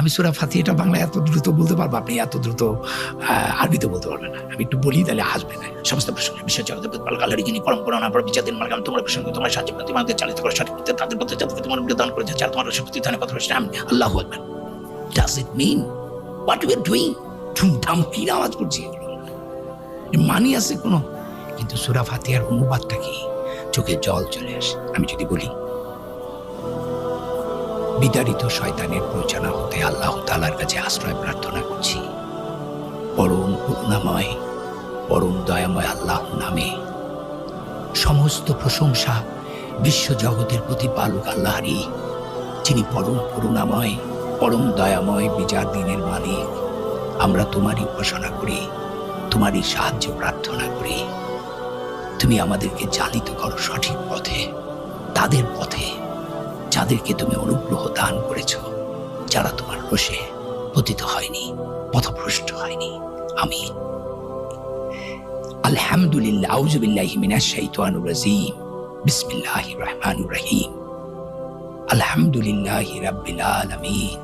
আমি সূরা ফাতিহাটা বাংলা এত দ্রুত বলতে পারবো, আপনি এত দ্রুত আরবিতে বলতে পারবেন না। আমি একটু বলি তাহলে হাসবে না। সমস্ত প্রসঙ্গে বিশ্ব জগতের প্রতিপালকারী যিনি পরম করুণা পরম বিচারদিন মার্গাম তোমার প্রসঙ্গে তোমার সাহায্য তোমাদের চালিত করে সঠিক পথে তাদের পথে যাদেরকে তোমার দান করেছে যারা তোমার প্রতিদানের কথা বলেছে আমি আল্লাহু আকবার। Does it mean what we are doing? ধুমধাম কি আওয়াজ করছি এগুলো মানি আছে কোনো? কিন্তু সূরা ফাতিহার অনুবাদটা কি? চোখে জল চলে আসে। আমি যদি বলি বিতাড়িত শয়তানের প্ররোচনা হতে আল্লাহ তাআলার কাছে আশ্রয় প্রার্থনা করছি। পরম করুণাময় পরম দয়াময় আল্লাহর নামে সমস্ত প্রশংসা বিশ্ব জগতের প্রতিপালক আল্লাহরই, যিনি পরম করুণাময় পরম দয়াময় বিচার দিনের মালিক। আমরা তোমারই উপাসনা করি, তোমারই সাহায্য প্রার্থনা করি। তুমি আমাদেরকে চালিত করো সঠিক পথে, তাদের পথে যাদেরকে তুমি অনুগ্রহ দান করেছ, যারা তোমার রোষে পতিত হয়নি, পথভ্রষ্ট হয়নি। আমিন। আলহামদুলিল্লাহ। আউযু বিল্লাহি মিনাশ শাইতানির রাজীম। বিসমিল্লাহির রহমানির রহিম। আলহামদুলিল্লাহি রাব্বিল আলামিন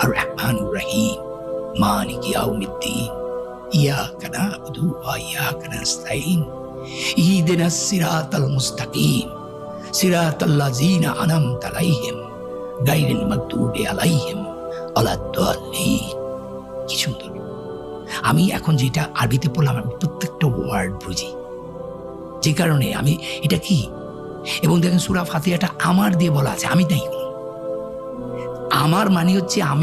আর রহমানির রহিম মালিকি ইয়াউমিদ্দিন ইয়াকা না'বুদু ওয়া ইয়াকা নাস্তাঈন ইহদিনাস সিরাতাল মুস্তাকিম সিরাতাল লাযিনা আন'আমতা আলাইহিম গায়রিল মাগদুবি আলাইহিম ওয়ালাদ-দাল্লিন। কি সুন্দর। আমি এখন যেটা আরবিতে পড়লাম আমি প্রত্যেকটা ওয়ার্ড বুঝি, যে কারণে আমি এটা কি। এবং দেখেন সূরা ফাতিহাটা আমার দিয়ে বলা আছে, আমি নাই। আমার মানে হচ্ছে আমি